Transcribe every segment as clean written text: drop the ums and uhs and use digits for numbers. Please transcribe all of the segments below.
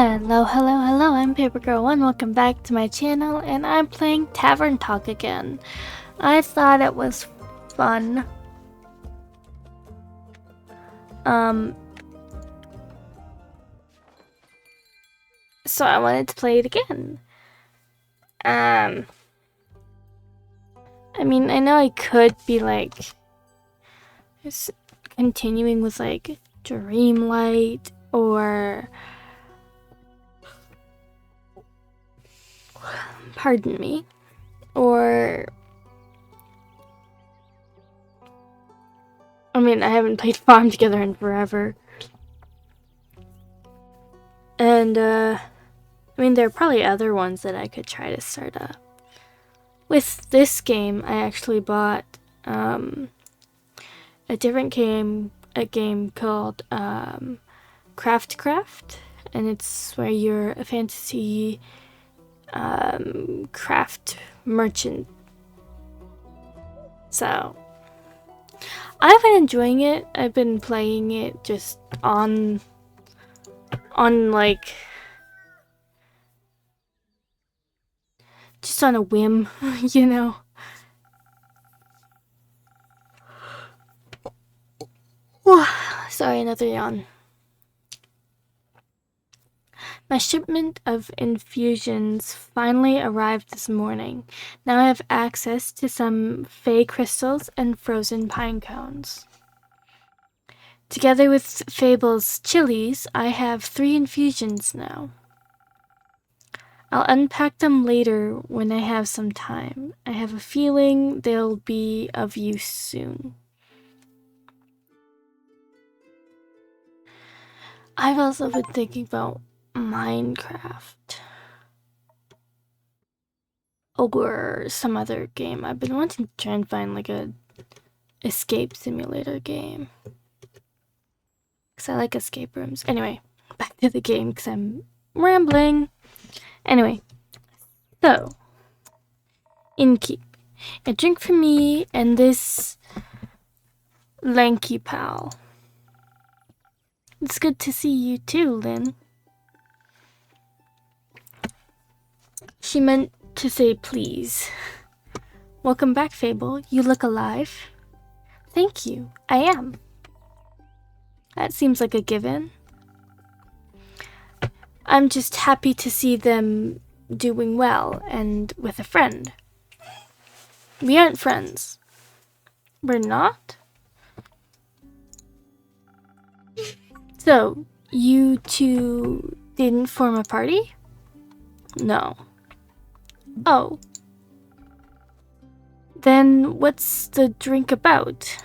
Hello, I'm Papergirl1, welcome back to my channel, and I'm playing Tavern Talk again. I thought it was fun. So I wanted to play it again. I mean, I know I could be like, just continuing with like Dreamlight or... Pardon me. Or... I mean, I haven't played Farm Together in forever. And, I mean, there are probably other ones that I could try to start up. With this game, I actually bought, a different game, a game called, Craft, and it's where you're a fantasy, craft merchant. So, I've been enjoying it. I've been playing it just on like, just on a whim, you know? Sorry, another yawn. My shipment of infusions finally arrived this morning. Now I have access to some fey crystals and frozen pine cones. Together with Fable's chilies, I have 3 infusions now. I'll unpack them later when I have some time. I have a feeling they'll be of use soon. I've also been thinking about Minecraft. Or some other game. I've been wanting to try and find like a escape simulator game. Because I like escape rooms. Anyway, back to the game because I'm rambling. Anyway, so, innkeep. A drink for me and this lanky pal. It's good to see you too, Lynn. She meant to say please. Welcome back, Fable. You look alive. Thank you. I am. That seems like a given. I'm just happy to see them doing well and with a friend. We aren't friends. We're not? So, you two didn't form a party? No. Oh. Then what's the drink about?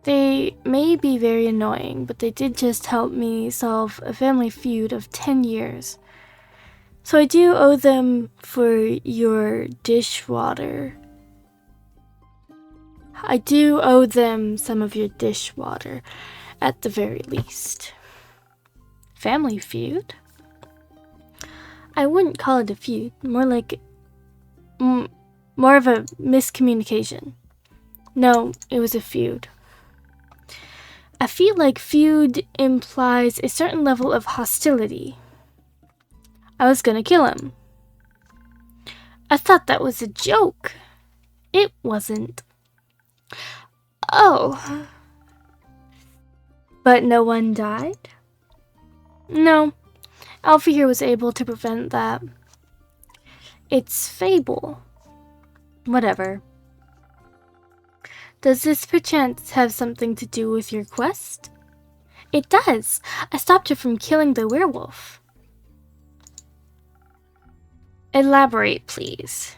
They may be very annoying, but they did just help me solve a family feud of 10 years. So I do owe them for your dishwater. I do owe them some of your dishwater, at the very least. Family feud? I wouldn't call it a feud, more like... more of a miscommunication. No, it was a feud. I feel like feud implies a certain level of hostility. I was gonna kill him. I thought that was a joke. It wasn't. Oh. But no one died? No. Alfie here was able to prevent that. It's Fable. Whatever. Does this perchance have something to do with your quest? It does. I stopped her from killing the werewolf. Elaborate, please.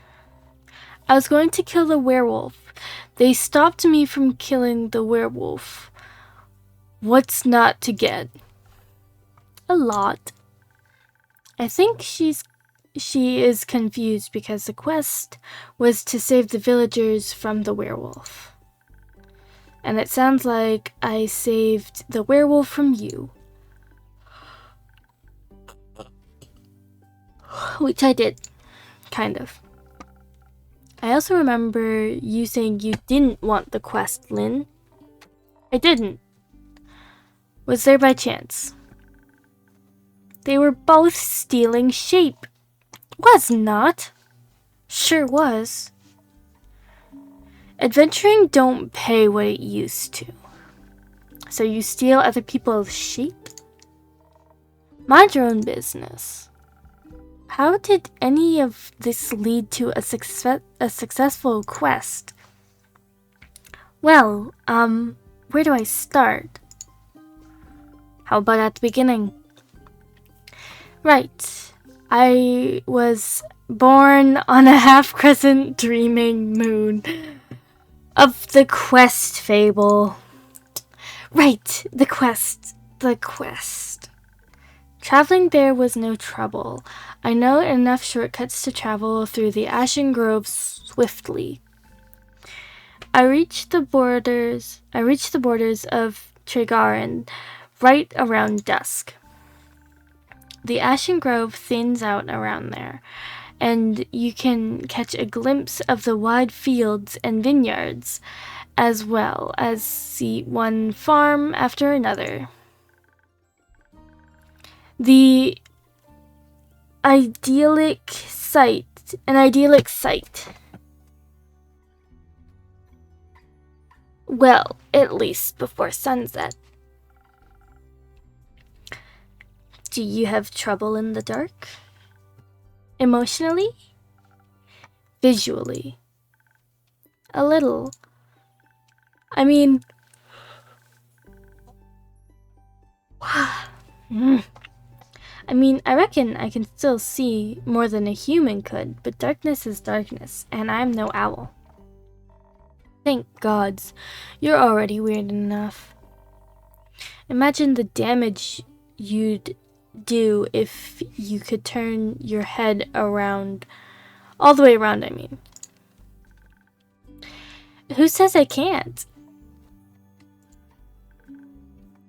I was going to kill the werewolf. They stopped me from killing the werewolf. What's not to get? A lot. I think she is confused because the quest was to save the villagers from the werewolf. And it sounds like I saved the werewolf from you. Which I did. Kind of. I also remember you saying you didn't want the quest, Lynn. I didn't. Was there by chance? They were both stealing sheep. Was not. Sure was. Adventuring don't pay what it used to. So you steal other people's sheep? Mind your own business. How did any of this lead to a successful quest? Well, where do I start? How about at the beginning? Right. I was born on a half-crescent dreaming moon of the quest fable. Right, the quest. Traveling there was no trouble. I know enough shortcuts to travel through the Ashen Grove swiftly. I reached the borders of Tregarin right around dusk. The Ashen Grove thins out around there, and you can catch a glimpse of the wide fields and vineyards, as well as see one farm after another. An idyllic sight. Well, at least before sunset. Do you have trouble in the dark? Emotionally? Visually? A little. I mean... I reckon I can still see more than a human could, but darkness is darkness, and I'm no owl. Thank gods, you're already weird enough. Imagine the damage you'd do if you could turn your head around, all the way around, I mean. Who says I can't?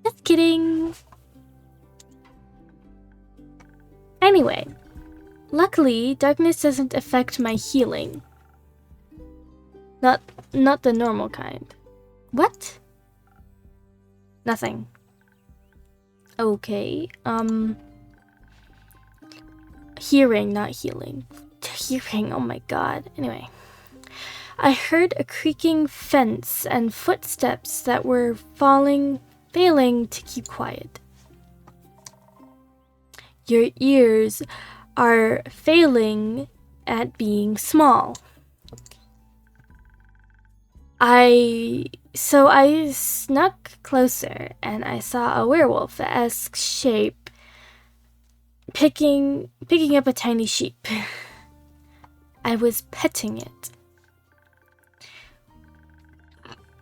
Just kidding. Anyway, luckily, darkness doesn't affect my healing. Not the normal kind. What? Nothing. Okay, hearing, not healing. Hearing, oh my god. Anyway, I heard a creaking fence and footsteps that were failing to keep quiet. Your ears are failing at being small. So I snuck closer and I saw a werewolf-esque shape picking up a tiny sheep. I was petting it.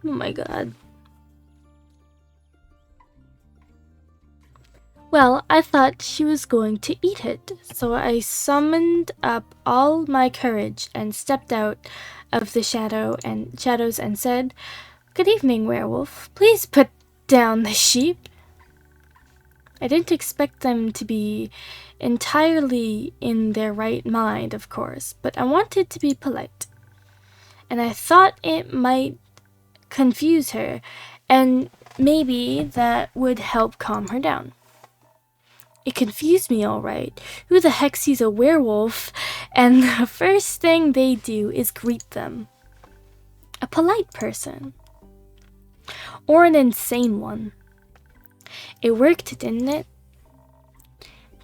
Oh my god. Well, I thought she was going to eat it, so I summoned up all my courage and stepped out of the shadows and said, "Good evening, werewolf. Please put down the sheep." I didn't expect them to be entirely in their right mind, of course, but I wanted to be polite. And I thought it might confuse her, and maybe that would help calm her down. It confused me, all right. Who the heck sees a werewolf and the first thing they do is greet them? A polite person. Or an insane one. It worked, didn't it?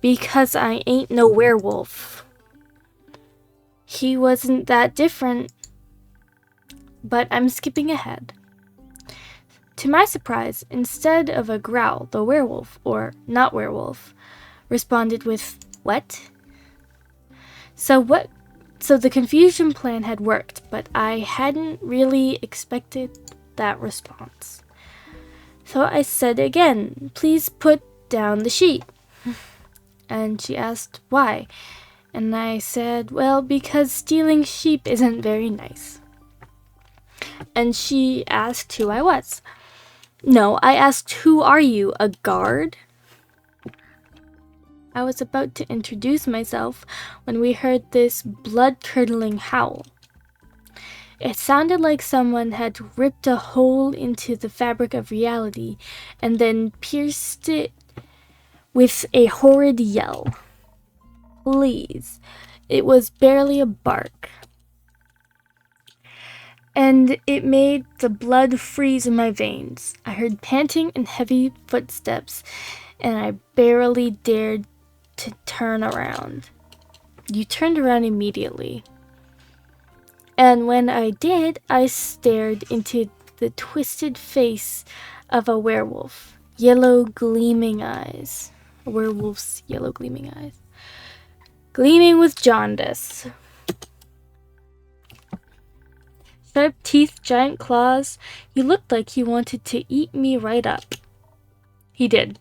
Because I ain't no werewolf. He wasn't that different. But I'm skipping ahead. To my surprise, instead of a growl, the werewolf, or not werewolf, responded with, "What?" So the confusion plan had worked, but I hadn't really expected that response. So I said again, "Please put down the sheep." And she asked why. And I said, "Well, because stealing sheep isn't very nice." And she asked who I was. No, I asked, "Who are you, a guard?" I was about to introduce myself when we heard this blood-curdling howl. It sounded like someone had ripped a hole into the fabric of reality and then pierced it with a horrid yell. Please. It was barely a bark. And it made the blood freeze in my veins. I heard panting and heavy footsteps, and I barely dared to turn around. You turned around immediately. And when I did, I stared into the twisted face of a werewolf. Yellow gleaming eyes. A werewolf's yellow gleaming eyes. Gleaming with jaundice. Sharp teeth, giant claws. He looked like he wanted to eat me right up. He did.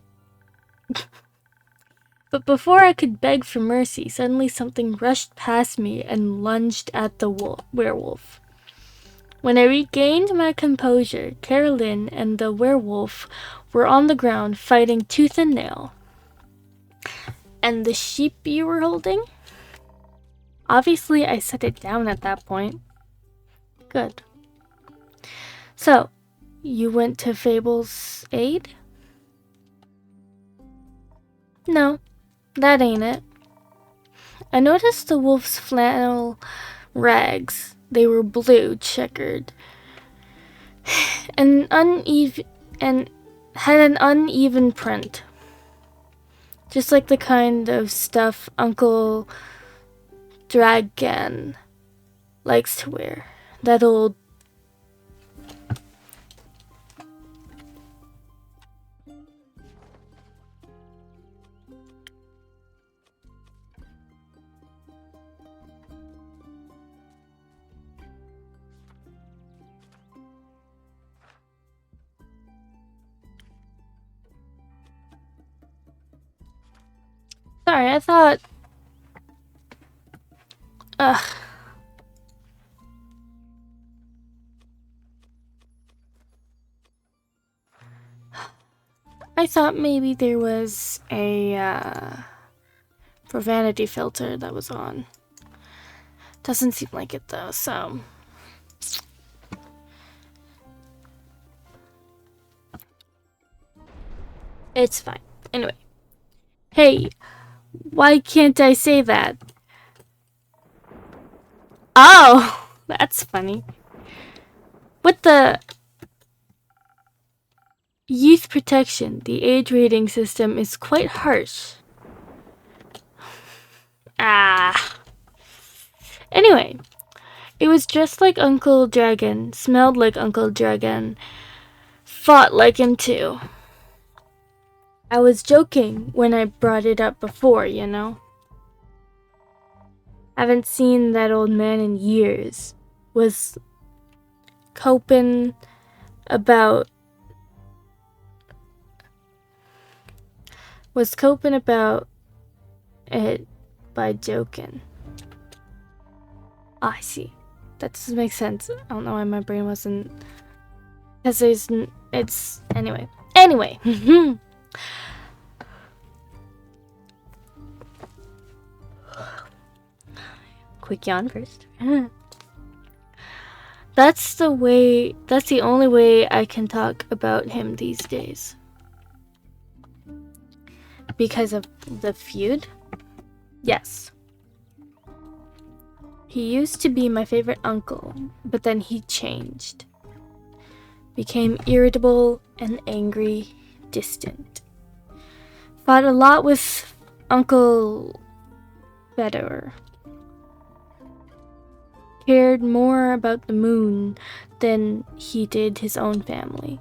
But before I could beg for mercy, suddenly something rushed past me and lunged at the werewolf. When I regained my composure, Carolyn and the werewolf were on the ground fighting tooth and nail. And the sheep you were holding? Obviously, I set it down at that point. Good. So, you went to Fable's aid? No, that ain't it. I noticed the wolf's flannel rags. They were blue, checkered, and had an uneven print. Just like the kind of stuff Uncle Dragon likes to wear. That old... Sorry, I thought... Ugh. I thought maybe there was a profanity filter that was on. Doesn't seem like it though, so... It's fine. Anyway. Hey, why can't I say that? Oh, that's funny. What the... Youth protection, the age rating system is quite harsh. Anyway, it was just like Uncle Dragon, smelled like Uncle Dragon, fought like him too. I was joking when I brought it up before, you know. Haven't seen that old man in years. Was coping about it by joking. I see. That doesn't make sense. I don't know why my brain wasn't... Because it's... Anyway. Quick yawn first. That's the only way I can talk about him these days. Because of the feud? Yes. He used to be my favorite uncle, but then he changed. Became irritable and angry, distant. Fought a lot with Uncle Fedor. Cared more about the moon than he did his own family.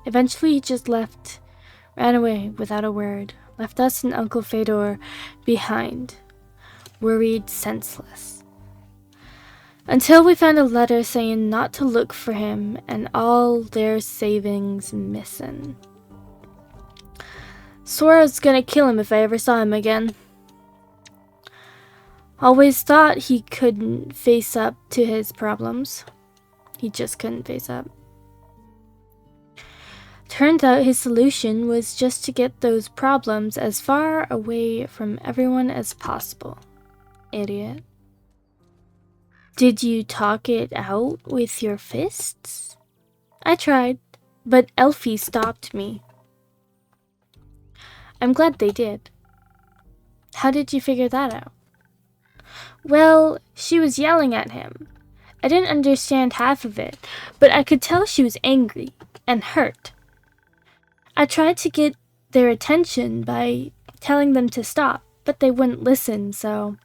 Eventually he just ran away without a word, left us and Uncle Fedor behind, worried, senseless. Until we found a letter saying not to look for him and all their savings missing. Swore I was gonna kill him if I ever saw him again. Always thought he couldn't face up to his problems. He just couldn't face up. Turns out his solution was just to get those problems as far away from everyone as possible. Idiot. Did you talk it out with your fists? I tried, but Elfie stopped me. I'm glad they did. How did you figure that out? Well, she was yelling at him. I didn't understand half of it, but I could tell she was angry and hurt. I tried to get their attention by telling them to stop, but they wouldn't listen, so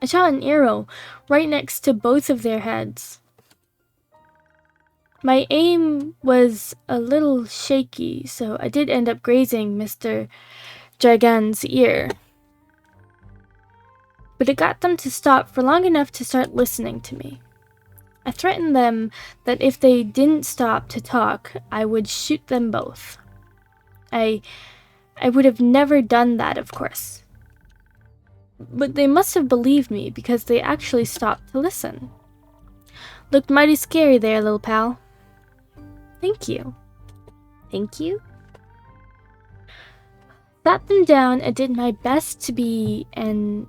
I shot an arrow right next to both of their heads. My aim was a little shaky, so I did end up grazing Mr. Dragon's ear. But it got them to stop for long enough to start listening to me. I threatened them that if they didn't stop to talk, I would shoot them both. I would have never done that, of course. But they must have believed me because they actually stopped to listen. Looked mighty scary there, little pal. Thank you. Thank you? Sat them down and did my best to be an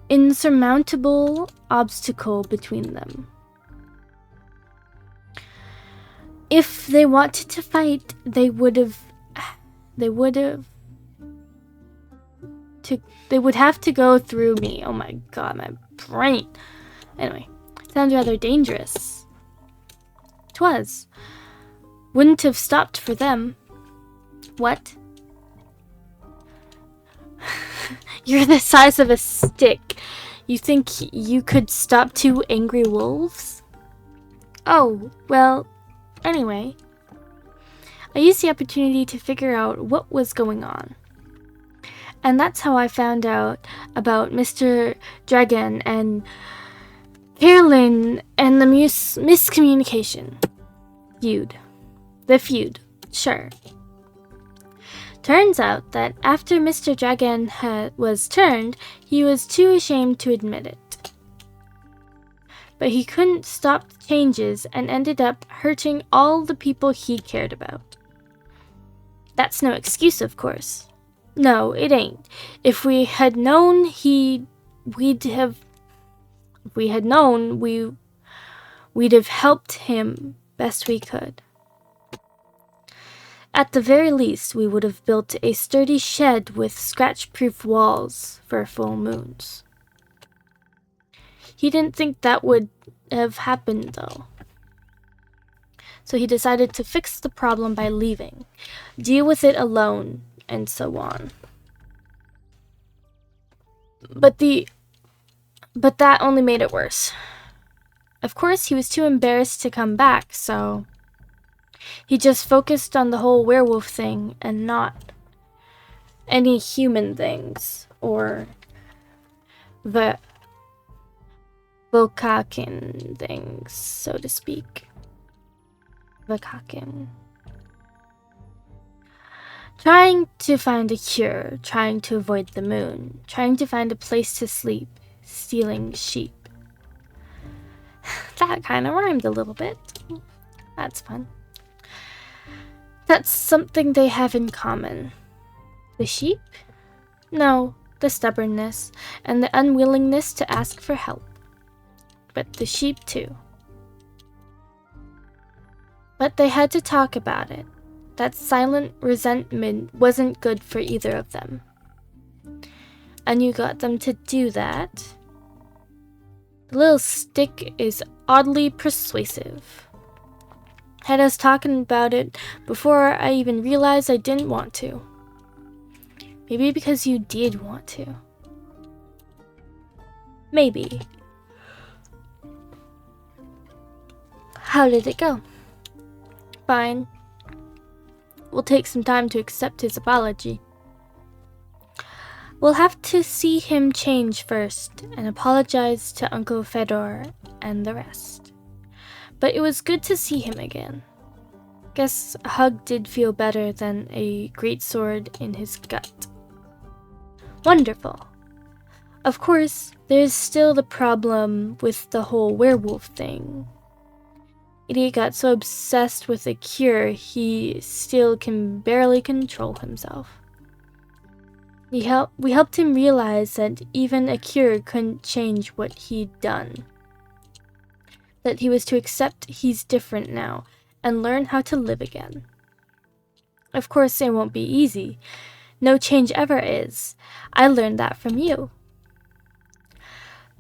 insurmountable obstacle between them. If they wanted to fight, they would have to go through me. Oh my god, my brain. Anyway, sounds rather dangerous. 'Twas. Wouldn't have stopped for them. What? You're the size of a stick. You think you could stop two angry wolves? Oh, well, anyway. I used the opportunity to figure out what was going on. And that's how I found out about Mr. Dragon and Carolyn and the miscommunication. The feud, sure. Turns out that after Mr. Dragon was turned, he was too ashamed to admit it. But he couldn't stop the changes and ended up hurting all the people he cared about. That's no excuse, of course. No, it ain't. If we had known we'd have helped him best we could. At the very least, we would have built a sturdy shed with scratch-proof walls for full moons. He didn't think that would have happened, though. So he decided to fix the problem by leaving, deal with it alone, and so on. But that only made it worse. Of course, he was too embarrassed to come back, so he just focused on the whole werewolf thing and not any human things or the Vokakin things, so to speak. Vokakin. Trying to find a cure, trying to avoid the moon, trying to find a place to sleep, stealing sheep. That kind of rhymed a little bit. That's fun. That's something they have in common. The sheep? No, the stubbornness and the unwillingness to ask for help. But the sheep too. But they had to talk about it. That silent resentment wasn't good for either of them. And you got them to do that. The little stick is oddly persuasive. Had us talking about it before I even realized I didn't want to. Maybe because you did want to. Maybe. How did it go? Fine. We'll take some time to accept his apology. We'll have to see him change first and apologize to Uncle Fedor and the rest. But it was good to see him again. Guess a hug did feel better than a great sword in his gut. Wonderful. Of course, there's still the problem with the whole werewolf thing. Idiot got so obsessed with a cure, he still can barely control himself. We helped him realize that even a cure couldn't change what he'd done. That he was to accept he's different now and learn how to live again. Of course, it won't be easy. No change ever is. I learned that from you.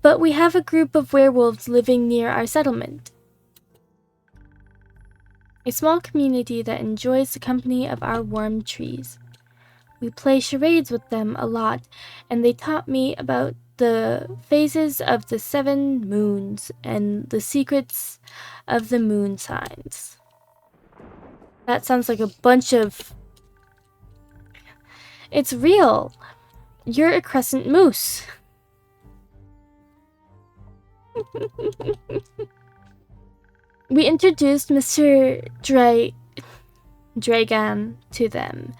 But we have a group of werewolves living near our settlement. A small community that enjoys the company of our warm trees. We play charades with them a lot, and they taught me about the phases of the 7 moons and the secrets of the moon signs. That sounds like a bunch of... It's real! You're a crescent moose. We introduced Mr. Dragan to them,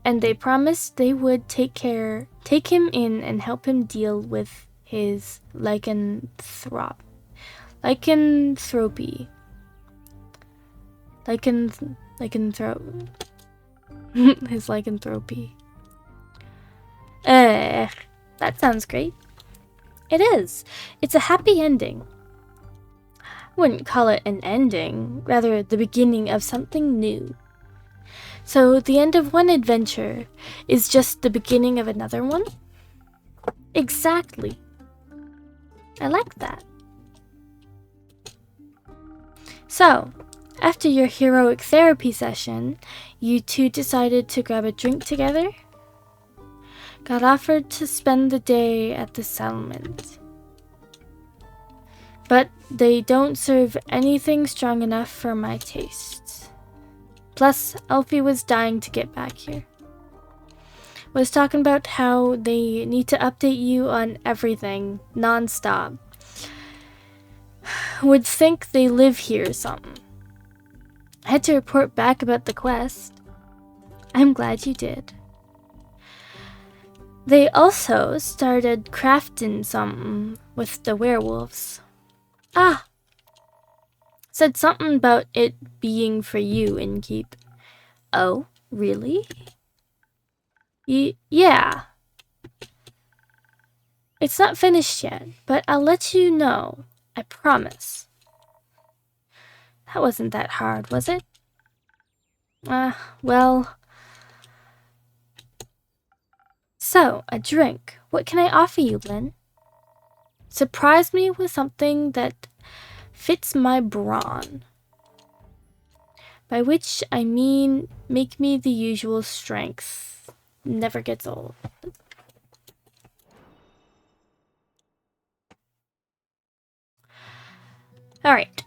and they promised they would take him in and help him deal with his lycanthropy. His lycanthropy. That sounds great. It is. It's a happy ending. I wouldn't call it an ending, rather the beginning of something new. So the end of one adventure is just the beginning of another one? Exactly. I like that. So, after your heroic therapy session, you two decided to grab a drink together? Got offered to spend the day at the settlement. But they don't serve anything strong enough for my tastes. Plus, Elfie was dying to get back here. Was talking about how they need to update you on everything, non-stop. Would think they live here or something. I had to report back about the quest. I'm glad you did. They also started crafting something with the werewolves. Ah! Said something about it being for you, Innkeep. Oh, really? Yeah. It's not finished yet, but I'll let you know. I promise. That wasn't that hard, was it? Well... So, a drink. What can I offer you, Lynn? Surprise me with something that fits my brawn. By which I mean, make me the usual strength. Never gets old. Alright.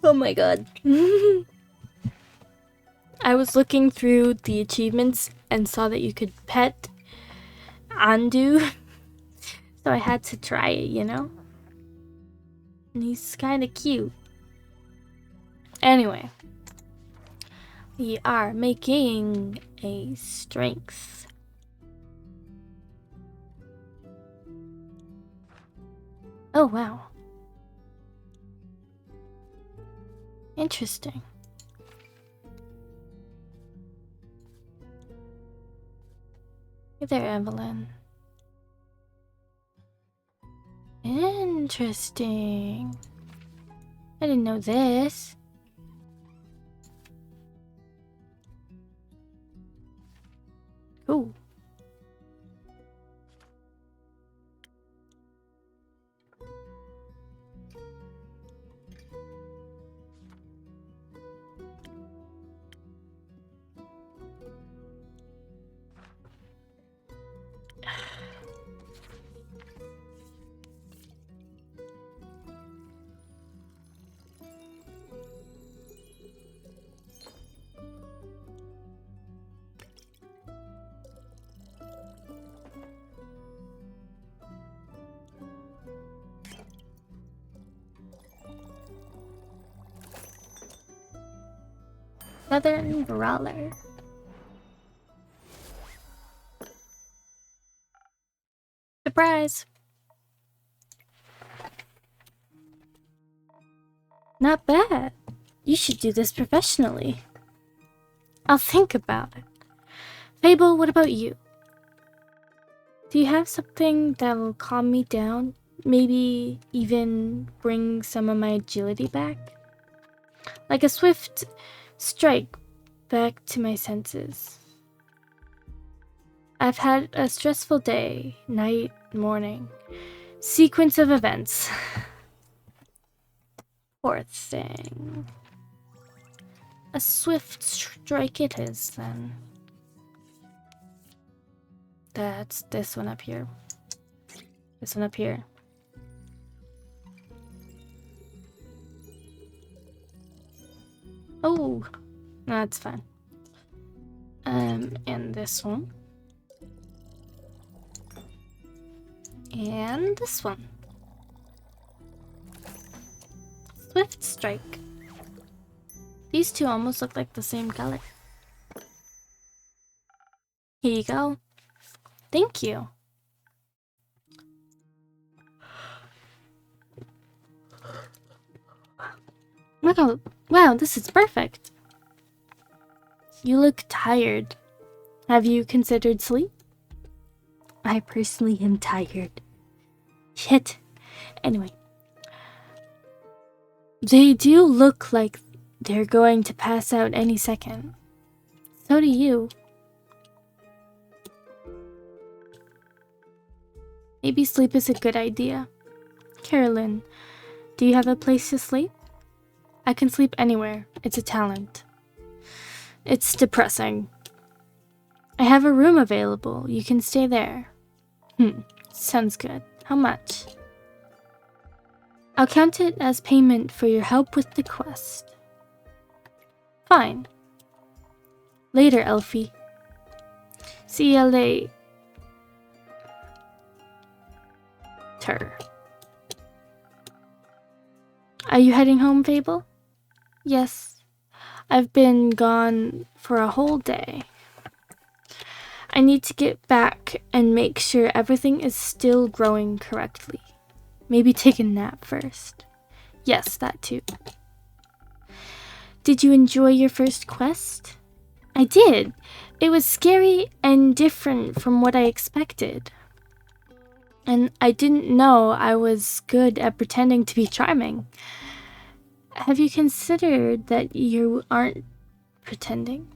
Oh my god. I was looking through the achievements and saw that you could pet Andu. So I had to try it, you know? And he's kind of cute. Anyway. We are making a strength. Oh, wow. Interesting. Hey there, Evelyn. Interesting. I didn't know this. Cool. Southern Brawler. Surprise! Not bad. You should do this professionally. I'll think about it. Fable, what about you? Do you have something that'll calm me down? Maybe even bring some of my agility back? Like a swift strike, back to my senses. I've had a stressful day, night, morning. Sequence of events. Poor thing. A swift strike it is, then. That's this one up here. This one up here. Oh, no, that's fine. And this one. And this one. Swift strike. These two almost look like the same color. Here you go. Thank you. Wow, this is perfect. You look tired. Have you considered sleep? I personally am tired. Shit. Anyway. They do look like they're going to pass out any second. So do you. Maybe sleep is a good idea. Carolyn, do you have a place to sleep? I can sleep anywhere. It's a talent. It's depressing. I have a room available. You can stay there. Sounds good. How much? I'll count it as payment for your help with the quest. Fine. Later, Elfie. See ya later. Are you heading home, Fable? Yes. I've been gone for a whole day. I need to get back and make sure everything is still growing correctly. Maybe take a nap first. Yes, that too. Did you enjoy your first quest? I did. It was scary and different from what I expected. And I didn't know I was good at pretending to be charming. Have you considered that you weren't pretending?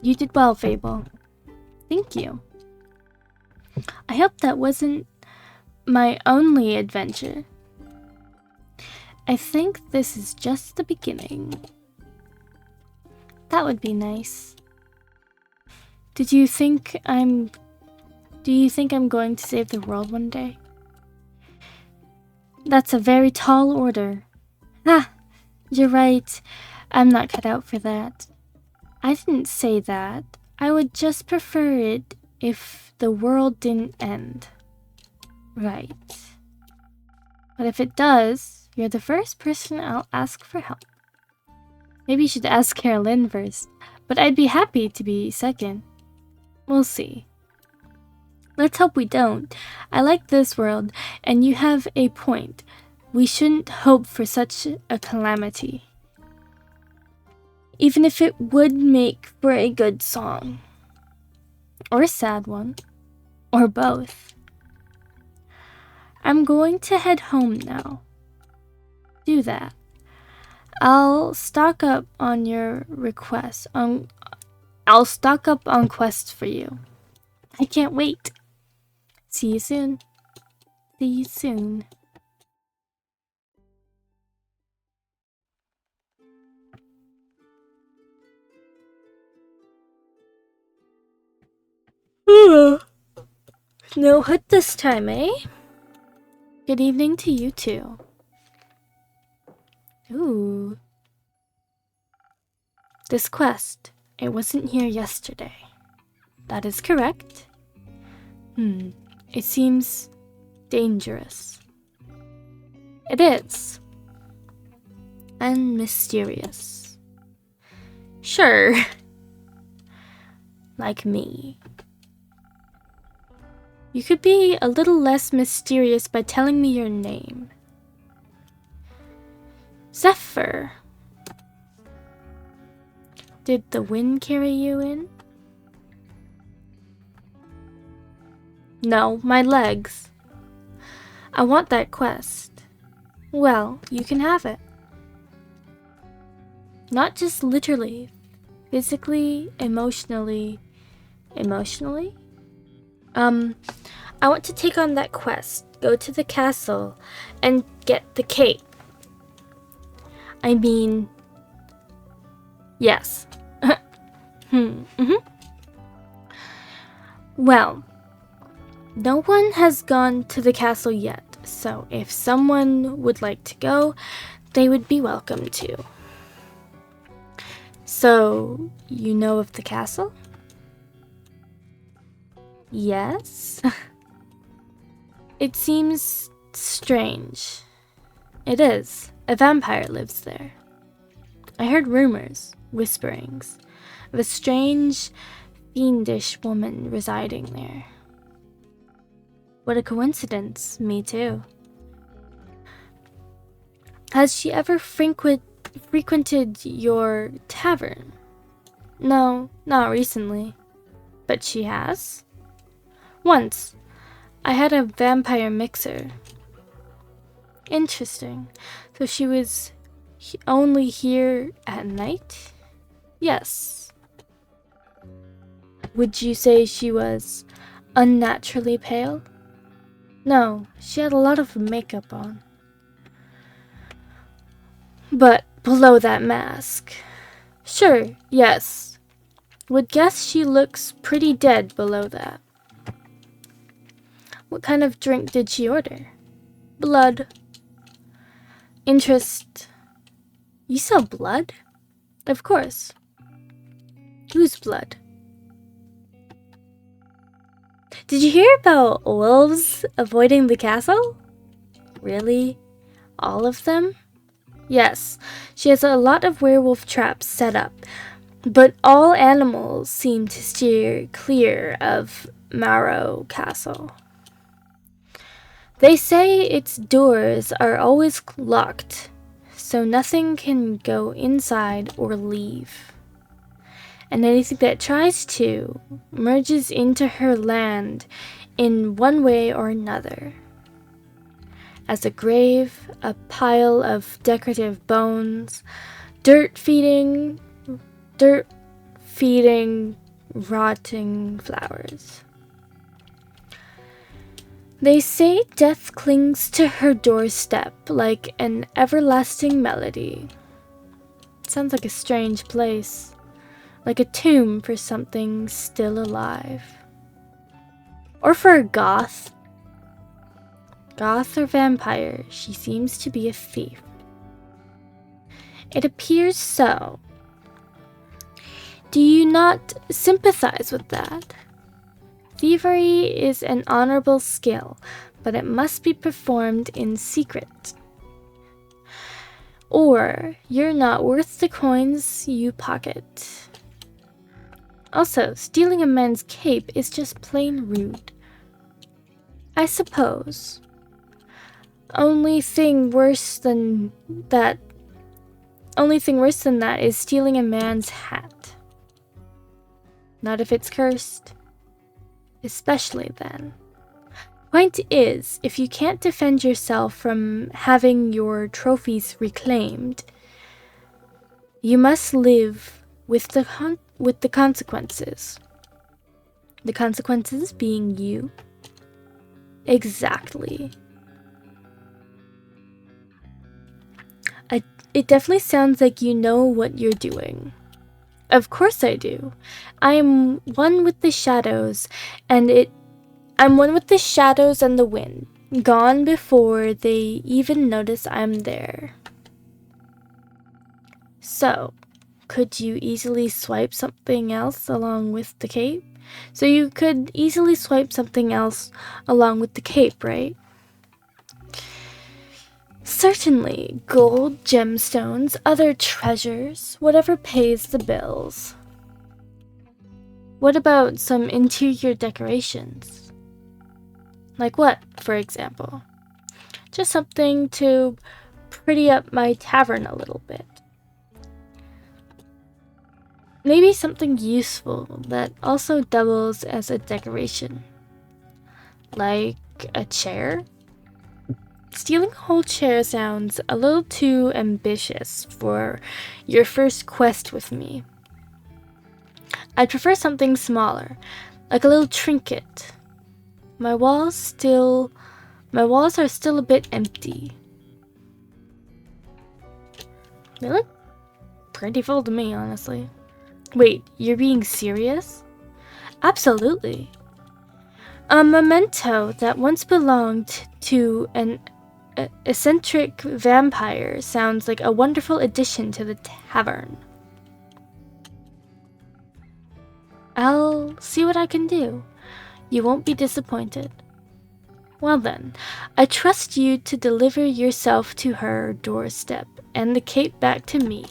You did well, Fable. Thank you. I hope that wasn't my only adventure. I think this is just the beginning. That would be nice. Do you think I'm going to save the world one day? That's a very tall order. Ah, you're right. I'm not cut out for that. I didn't say that. I would just prefer it if the world didn't end. Right. But if it does, you're the first person I'll ask for help. Maybe you should ask Carolyn first, but I'd be happy to be second. We'll see. Let's hope we don't. I like this world, and you have a point. We shouldn't hope for such a calamity. Even if it would make for a good song. Or a sad one. Or both. I'm going to head home now. Do that. I'll stock up on your requests. I'll stock up on quests for you. I can't wait. See you soon. See you soon. No hood this time, eh? Good evening to you too. Ooh. This quest, it wasn't here yesterday. That is correct. It seems dangerous. It is. And mysterious. Sure. Like me. You could be a little less mysterious by telling me your name. Zephyr. Did the wind carry you in? No, my legs. I want that quest. Well, you can have it. Not just literally, physically, emotionally. Emotionally? I want to take on that quest, go to the castle, and get the cape. I mean, yes. Well, no one has gone to the castle yet, so if someone would like to go, they would be welcome to. So, you know of the castle? Yes? It seems strange. It is. A vampire lives there. I heard rumors, whisperings, of a strange, fiendish woman residing there. What a coincidence, me too. Has she ever frequented your tavern? No, not recently. But she has? Once. I had a vampire mixer. Interesting. So she was only here at night? Yes. Would you say she was unnaturally pale? No, she had a lot of makeup on. But below that mask. Sure, yes. Would guess she looks pretty dead below that. What kind of drink did she order? Blood. Interest. You sell blood? Of course. Whose blood? Did you hear about wolves avoiding the castle? Really? All of them? Yes, she has a lot of werewolf traps set up, but all animals seem to steer clear of Marrow Castle. They say its doors are always locked, so nothing can go inside or leave. And anything that tries to merges into her land in one way or another. As a grave, a pile of decorative bones, dirt feeding, rotting flowers. They say death clings to her doorstep like an everlasting melody. Sounds like a strange place, like a tomb for something still alive. Or for a goth. Goth or vampire, she seems to be a thief. It appears so. Do you not sympathize with that? Thievery is an honorable skill, but it must be performed in secret. Or you're not worth the coins you pocket. Also, stealing a man's cape is just plain rude. I suppose. Only thing worse than that is stealing a man's hat. Not if it's cursed. Especially then. Point is, if you can't defend yourself from having your trophies reclaimed, you must live with the consequences. The consequences being you. Exactly. It definitely sounds like you know what you're doing. Of course I do. I'm one with the shadows, and I'm one with the shadows and the wind, gone before they even notice I'm there. So, could you easily swipe something else along with the cape? So you could easily swipe something else along with the cape, right? Certainly, gold, gemstones, other treasures, whatever pays the bills. What about some interior decorations? Like what, for example? Just something to pretty up my tavern a little bit. Maybe something useful that also doubles as a decoration. Like a chair? Stealing a whole chair sounds a little too ambitious for your first quest with me. I'd prefer something smaller, like a little trinket. My walls are still a bit empty. They look pretty full to me, honestly. Wait, you're being serious? Absolutely. A memento that once belonged to an eccentric vampire sounds like a wonderful addition to the tavern. I'll see what I can do. You won't be disappointed. Well then, I trust you to deliver yourself to her doorstep and the cape back to me,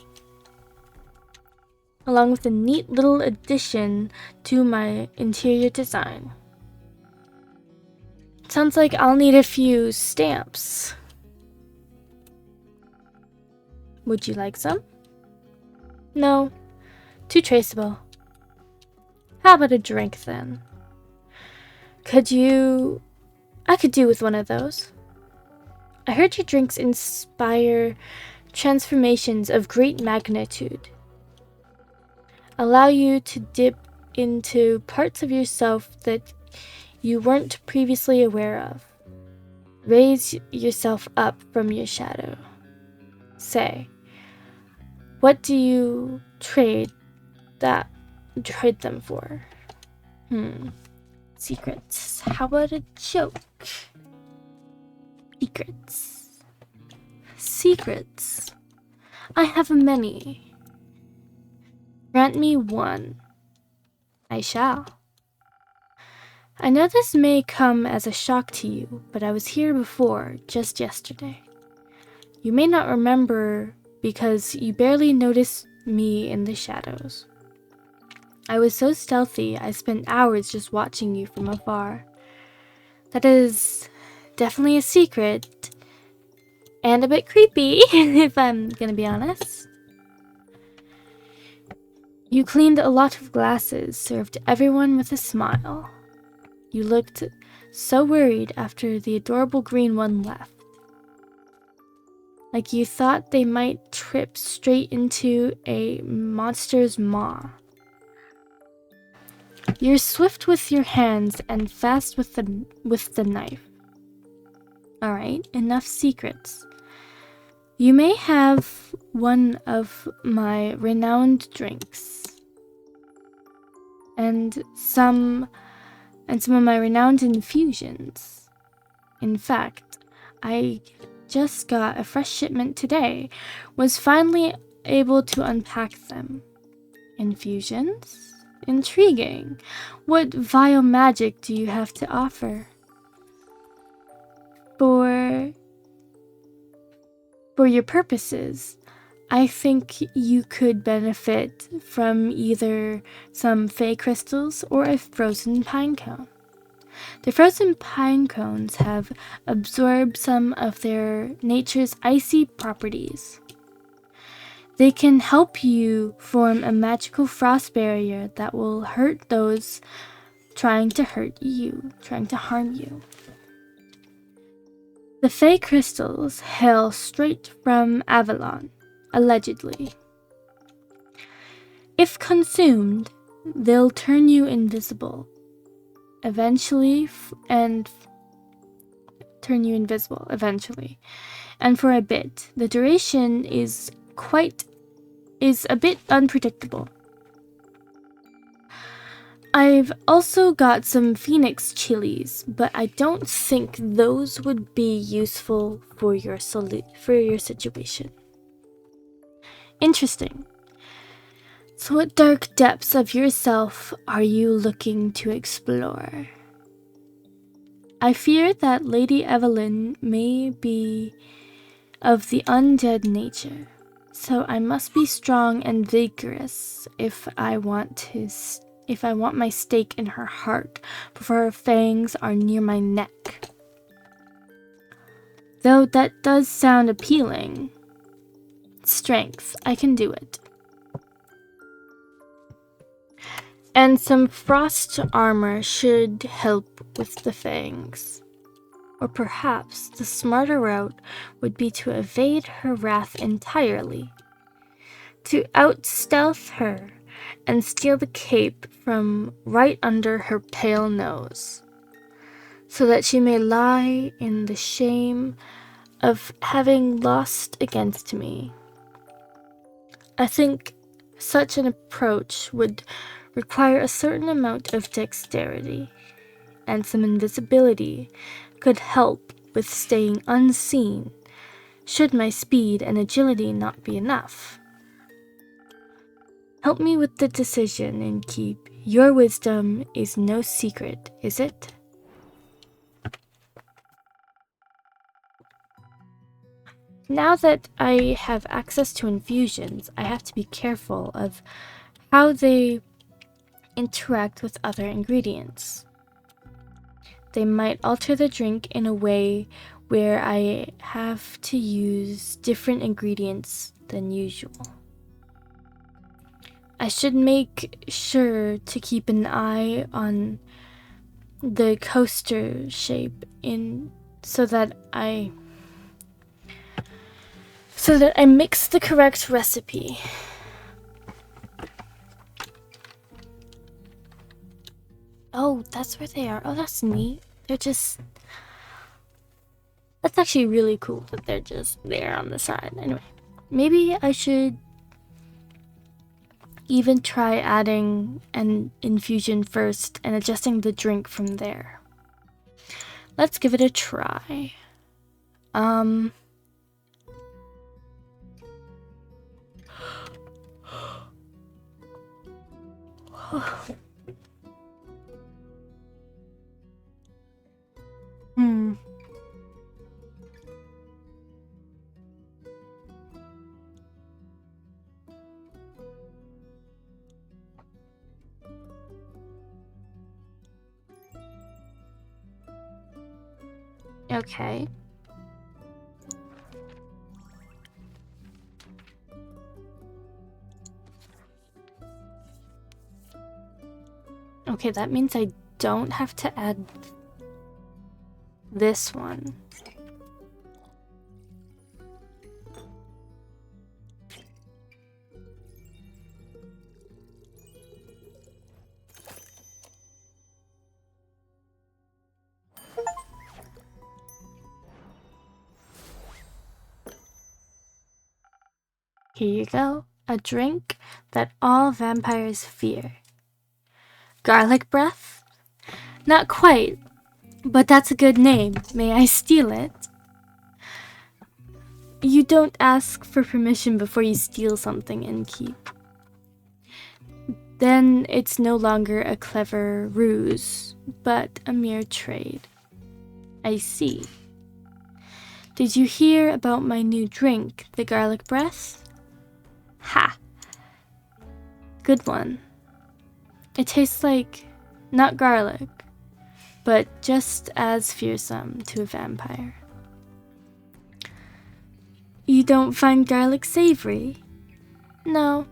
along with a neat little addition to my interior design. Sounds like I'll need a few stamps. Would you like some? No, too traceable. How about a drink then? I could do with one of those. I heard your drinks inspire transformations of great magnitude. Allow you to dip into parts of yourself that you weren't previously aware of. Raise yourself up from your shadow. Say, what do you trade them for? Secrets. How about a joke? Secrets. I have many. Grant me one. I shall. I know this may come as a shock to you, but I was here before, just yesterday. You may not remember because you barely noticed me in the shadows. I was so stealthy, I spent hours just watching you from afar. That is definitely a secret, and a bit creepy, if I'm gonna be honest. You cleaned a lot of glasses, served everyone with a smile. You looked so worried after the adorable green one left. Like you thought they might trip straight into a monster's maw. You're swift with your hands and fast with the knife. Alright, enough secrets. You may have one of my renowned drinks. And some of my renowned infusions. In fact, I just got a fresh shipment today. Was finally able to unpack them. Infusions? Intriguing. What vile magic do you have to offer? For your purposes, I think you could benefit from either some fey crystals or a frozen pine cone. The frozen pine cones have absorbed some of their nature's icy properties. They can help you form a magical frost barrier that will hurt those trying to harm you. The fey crystals hail straight from Avalon, allegedly. If consumed, they'll turn you invisible. Eventually. And for a bit. The duration is a bit unpredictable. I've also got some phoenix chilies, but I don't think those would be useful for your situation. Interesting. So what dark depths of yourself are you looking to explore? I fear that Lady Evelyn may be of the undead nature, so I must be strong and vigorous if I want my stake in her heart before her fangs are near my neck. Though that does sound appealing. Strength, I can do it. And some frost armor should help with the fangs. Or perhaps the smarter route would be to evade her wrath entirely. To out-stealth her and steal the cape from right under her pale nose, so that she may lie in the shame of having lost against me. I think such an approach would require a certain amount of dexterity, and some invisibility could help with staying unseen should my speed and agility not be enough. Help me with the decision, Innkeep. Your wisdom is no secret, is it? Now that I have access to infusions, I have to be careful of how they interact with other ingredients. They might alter the drink in a way where I have to use different ingredients than usual. I should make sure to keep an eye on the coaster shape so that I mix the correct recipe. Oh, that's where they are. Oh, that's neat. That's actually really cool that they're just there on the side. Anyway, maybe I should even try adding an infusion first and adjusting the drink from there. Let's give it a try. Okay. Okay, that means I don't have to add this one. Here you go, a drink that all vampires fear. Garlic breath? Not quite, but that's a good name. May I steal it? You don't ask for permission before you steal something, Innkeep. Then it's no longer a clever ruse, but a mere trade. I see. Did you hear about my new drink, the garlic breath? Ha! Good one. It tastes like, not garlic, but just as fearsome to a vampire. You don't find garlic savory? No,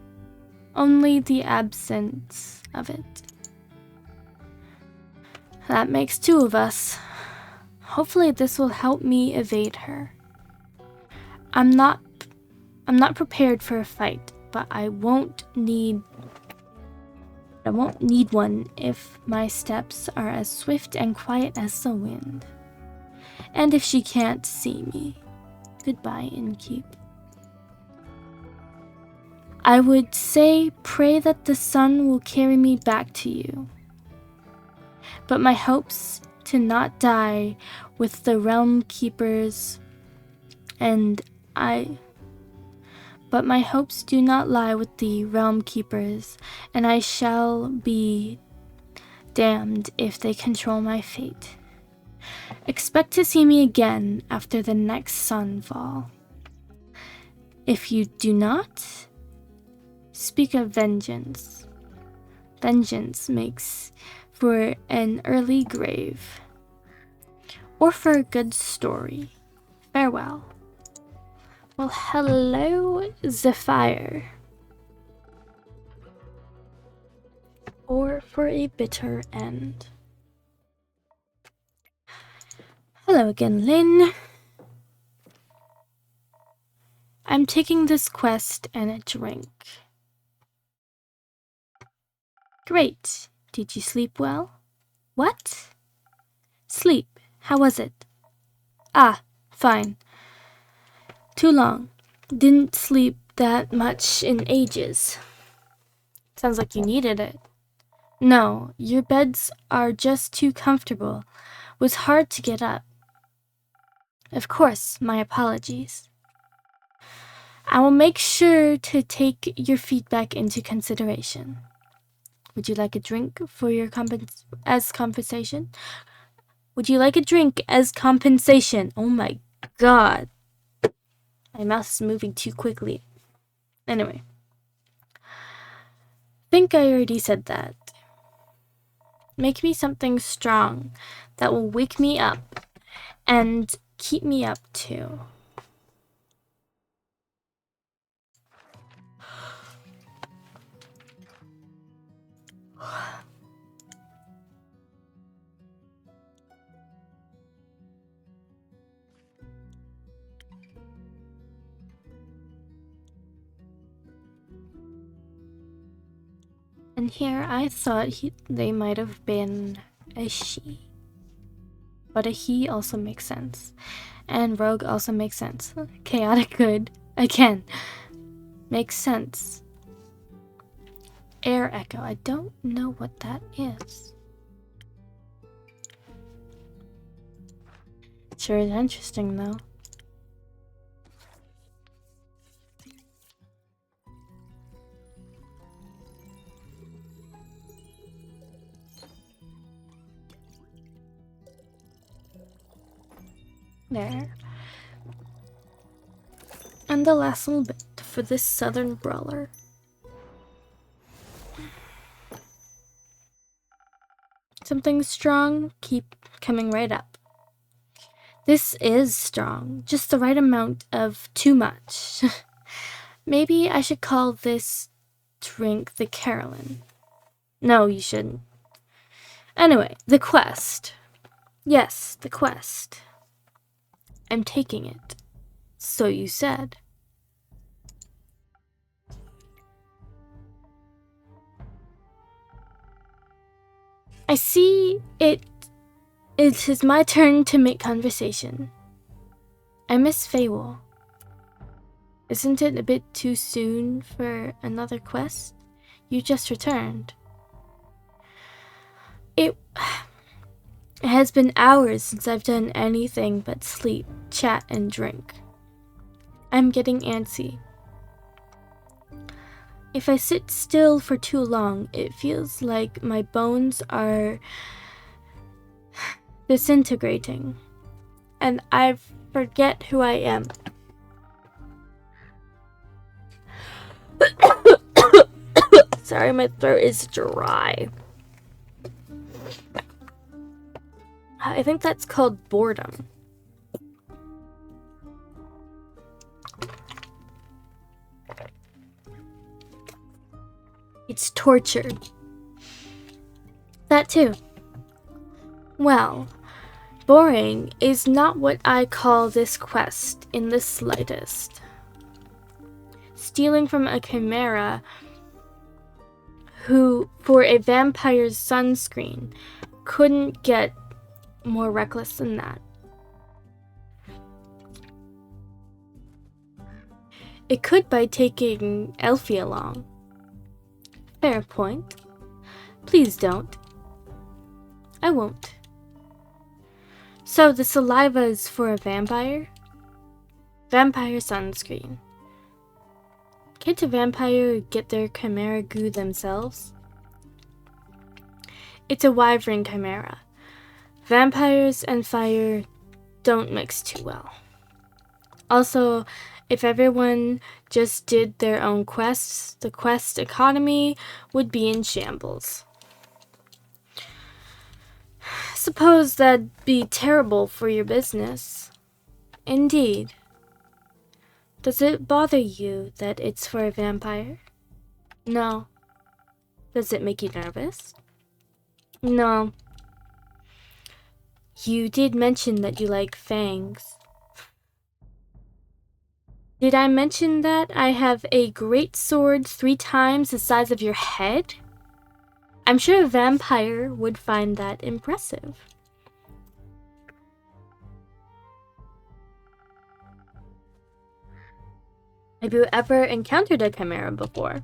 only the absence of it. That makes two of us. Hopefully this will help me evade her. I'm not prepared for a fight, but I won't need one if my steps are as swift and quiet as the wind. And if she can't see me. Goodbye, Innkeep. I would say pray that the sun will carry me back to you. But my hopes to not die with the realm keepers But my hopes do not lie with the realm keepers, and I shall be damned if they control my fate. Expect to see me again after the next sunfall. If you do not, speak of vengeance. Vengeance makes for an early grave, or for a good story. Farewell. Well, hello, Zephyr. or for a bitter end. Hello again, Lynn. I'm taking this quest and a drink. Great. Did you sleep well? What? Sleep. How was it? Ah, fine. Too long. Didn't sleep that much in ages. Sounds like you needed it. No, your beds are just too comfortable. Was hard to get up. Of course, my apologies. I will make sure to take your feedback into consideration. Would you like a drink for your as compensation? Would you like a drink as compensation? Oh my god. My mouse is moving too quickly. Anyway. Think I already said that. Make me something strong that will wake me up and keep me up too. And here I thought they might have been a she. But a he also makes sense. And rogue also makes sense. Chaotic good, again, makes sense. Air echo, I don't know what that is. Sure is interesting though. There. And the last little bit for this southern brawler. Something strong, keep coming right up. This is strong, just the right amount of too much. Maybe I should call this drink the Carolyn. No, you shouldn't. Anyway, the quest. Yes, the quest. I'm taking it. So you said. I see it is my turn to make conversation. I miss Fable. Isn't it a bit too soon for another quest? You just returned. It has been hours since I've done anything but sleep, chat, and drink. I'm getting antsy. If I sit still for too long, it feels like my bones are disintegrating, and I forget who I am. Sorry, my throat is dry. I think that's called boredom. It's torture. That too. Well, boring is not what I call this quest in the slightest. Stealing from a chimera who, for a vampire's sunscreen, couldn't get more reckless than that. It could by taking Elfie along. Fair point. Please don't. I won't. So the saliva is for a vampire? Vampire sunscreen. Can't a vampire get their chimera goo themselves? It's a wyvern chimera. Vampires and fire don't mix too well. Also, if everyone just did their own quests, the quest economy would be in shambles. Suppose that'd be terrible for your business. Indeed. Does it bother you that it's for a vampire? No. Does it make you nervous? No. You did mention that you like fangs. Did I mention that I have a great sword 3 times the size of your head? I'm sure a vampire would find that impressive. Have you ever encountered a chimera before?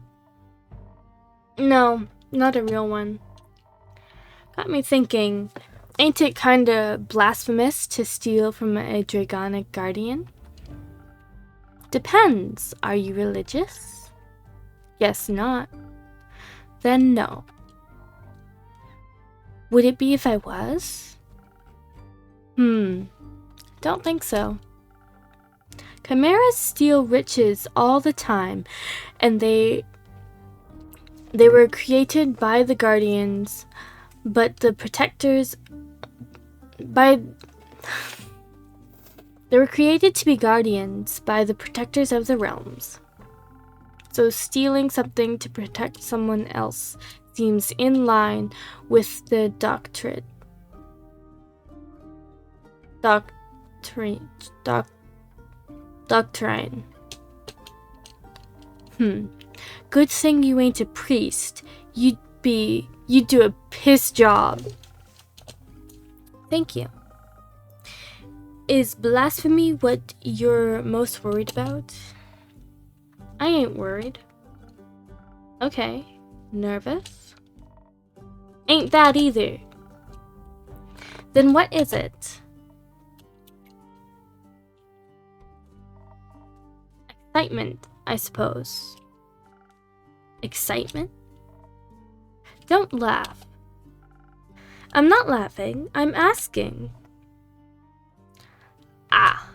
No, not a real one. Got me thinking, ain't it kinda blasphemous to steal from a dragonic guardian? Depends. Are you religious? Guess not. Then no. Would it be if I was? Don't think so. Chimeras steal riches all the time, and they were created by the guardians, but the protectors they were created to be guardians by the protectors of the realms. So stealing something to protect someone else seems in line with the doctrine. Good thing you ain't a priest. You'd do a piss job. Thank you. Is blasphemy what you're most worried about? I ain't worried. Okay. Nervous? Ain't that either. Then what is it? Excitement, I suppose. Excitement? Don't laugh. I'm not laughing, I'm asking. Ah.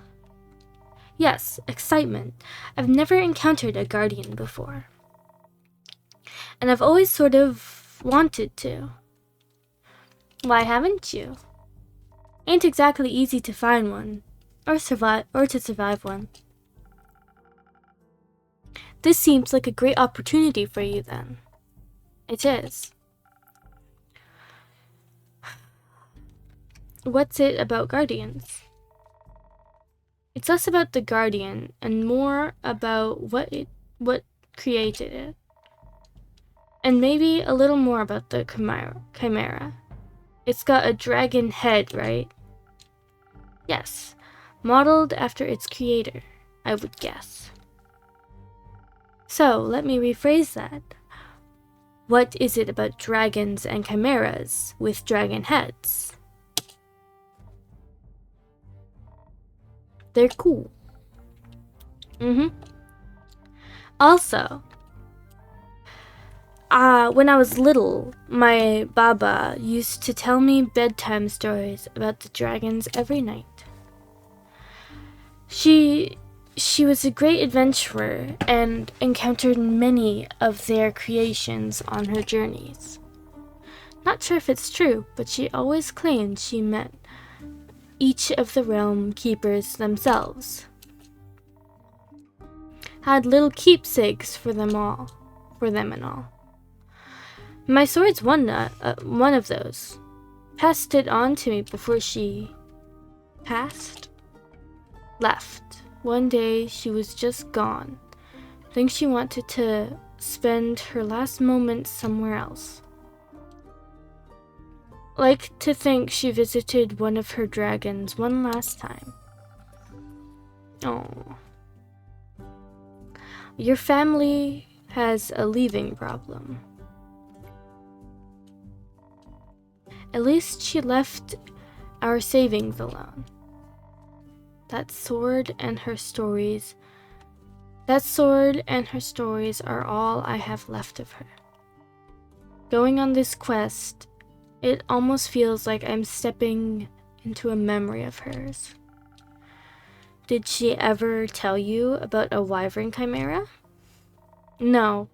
Yes, excitement. I've never encountered a guardian before. And I've always sort of wanted to. Why haven't you? Ain't exactly easy to find one, or to survive one. This seems like a great opportunity for you then. It is. What's it about guardians? It's less about the guardian and more about what created it. And maybe a little more about the chimera. It's got a dragon head, right? Yes, modeled after its creator, I would guess. So, let me rephrase that. What is it about dragons and chimeras with dragon heads? They're cool. Also, when I was little, my Baba used to tell me bedtime stories about the dragons every night. She was a great adventurer and encountered many of their creations on her journeys. Not sure if it's true, but she always claimed she met each of the realm keepers themselves. Had little keepsakes for them and all. My sword's one of those. Passed it on to me before she left. One day she was just gone. Think she wanted to spend her last moments somewhere else. Like to think she visited one of her dragons one last time. Oh. Your family has a leaving problem. At least she left our savings alone. That sword and her stories are all I have left of her. Going on this quest, it almost feels like I'm stepping into a memory of hers. Did she ever tell you about a wyvern chimera? No.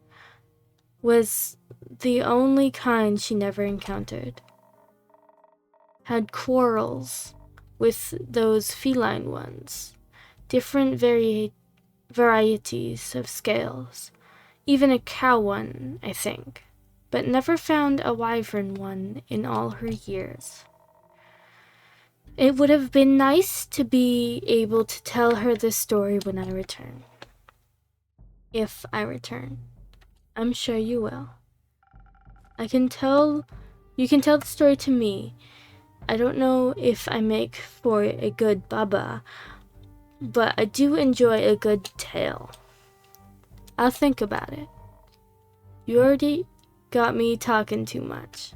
Was the only kind she never encountered. Had quarrels with those feline ones. Different varieties of scales. Even a cow one, I think. but never found a wyvern one in all her years. It would have been nice to be able to tell her this story when I return. If I return. I'm sure you will. You can tell the story to me. I don't know if I make for a good baba, but I do enjoy a good tale. I'll think about it. You already got me talking too much.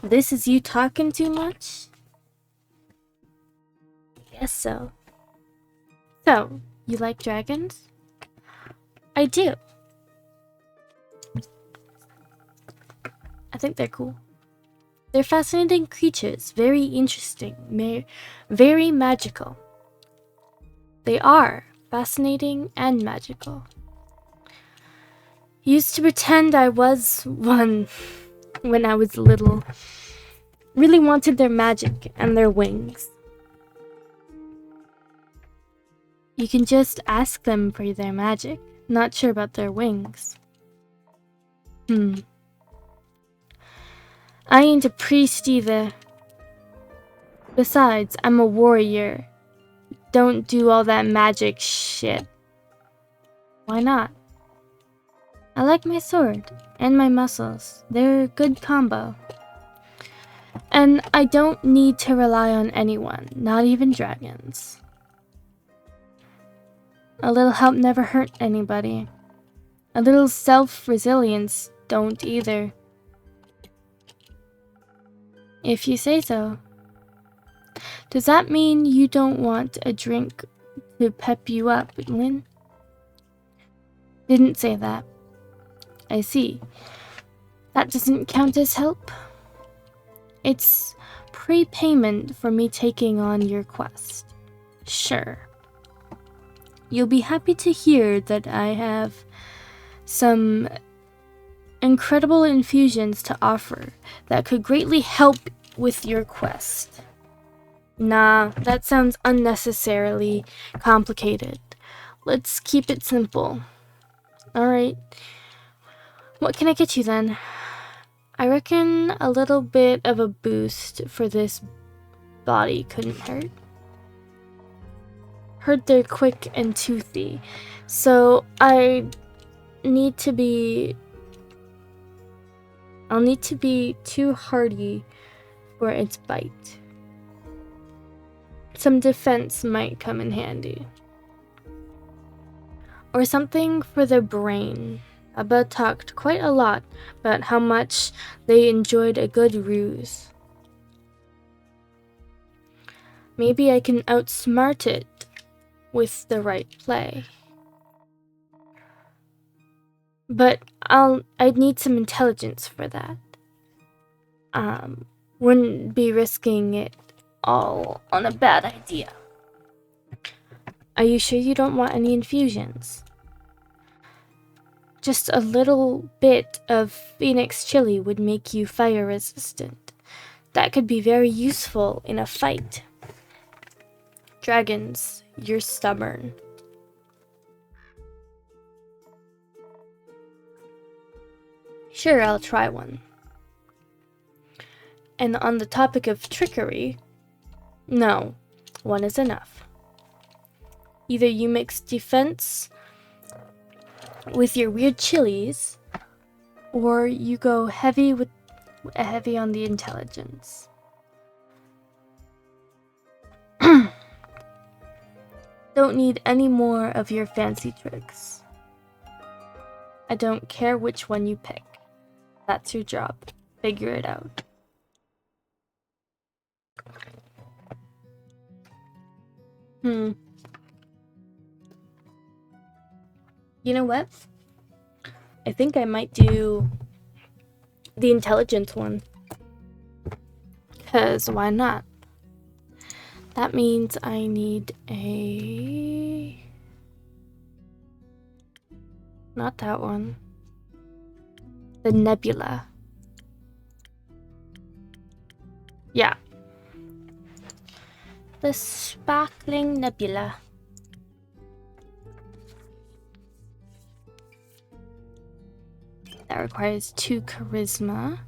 This is you talking too much? Guess so. So, you like dragons? I do. I think they're cool. They're fascinating creatures, very interesting, very magical. They are fascinating and magical. Used to pretend I was one when I was little. Really wanted their magic and their wings. You can just ask them for their magic. Not sure about their wings. I ain't a priest either. Besides, I'm a warrior. Don't do all that magic shit. Why not? I like my sword and my muscles. They're a good combo. And I don't need to rely on anyone, not even dragons. A little help never hurt anybody. A little self-resilience don't either. If you say so. Does that mean you don't want a drink to pep you up, Lynn? Didn't say that. I see. That doesn't count as help. It's prepayment for me taking on your quest. Sure. You'll be happy to hear that I have some incredible infusions to offer that could greatly help with your quest. Nah, that sounds unnecessarily complicated. Let's keep it simple. Alright. What can I get you then? I reckon a little bit of a boost for this body couldn't hurt. Heard they're quick and toothy, so I'll need to be too hardy for its bite. Some defense might come in handy. Or something for the brain. Abba talked quite a lot about how much they enjoyed a good ruse. Maybe I can outsmart it with the right play. But I'd need some intelligence for that. Wouldn't be risking it all on a bad idea. Are you sure you don't want any infusions? Just a little bit of Phoenix chili would make you fire resistant. That could be very useful in a fight. Dragons, you're stubborn. Sure, I'll try one. And on the topic of trickery, no, one is enough. Either you mix defense with your weird chilies, or you go heavy on the intelligence. Don't need any more of your fancy tricks. I don't care which one you pick. That's your job. Figure it out. You know what? I think I might do the intelligence one. 'Cause why not? That means I need not that one. The nebula. Yeah. The sparkling nebula. that requires 2 charisma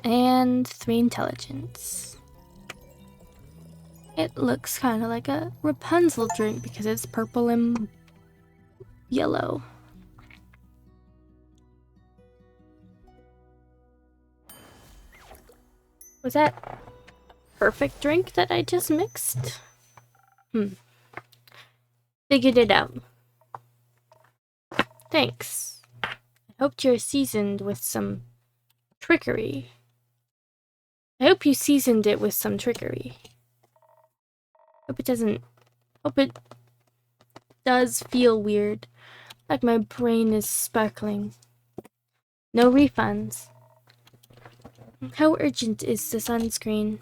and 3 intelligence. It looks kind of like a Rapunzel drink because it's purple and yellow. Was that perfect drink that I just mixed? Figured it out. Thanks. I hoped you're seasoned with some trickery. I hope you seasoned it with some trickery. Hope it does feel weird. Like my brain is sparkling. No refunds. How urgent is the sunscreen?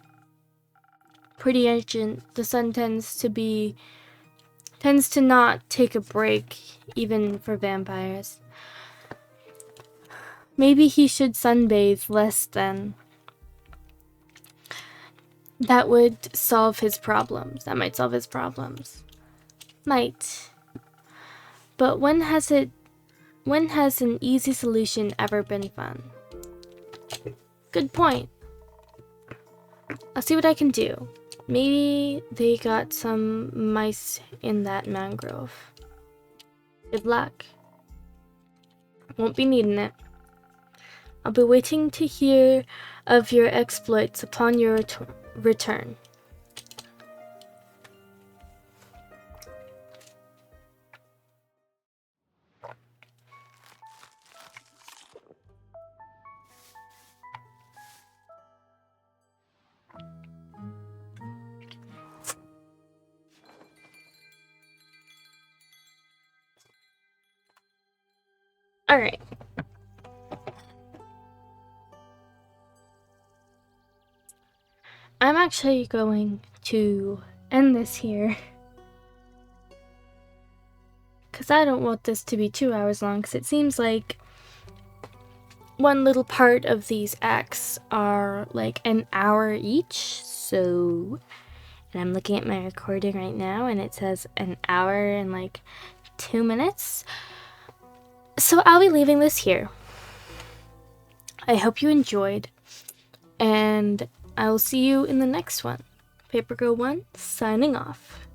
Pretty urgent. The sun tends to not take a break, even for vampires. Maybe he should sunbathe less then. That would solve his problems. That might solve his problems. Might. But when has an easy solution ever been fun? Good point. I'll see what I can do. Maybe they got some mice in that mangrove. Good luck. Won't be needing it. I'll be waiting to hear of your exploits upon your return. Alright. I'm actually going to end this here. Because I don't want this to be 2 hours long, because it seems like one little part of these acts are like an hour each. So, and I'm looking at my recording right now, and it says an hour and like 2 minutes. So I'll be leaving this here. I hope you enjoyed, and I will see you in the next one. Paper Girl 1 signing off.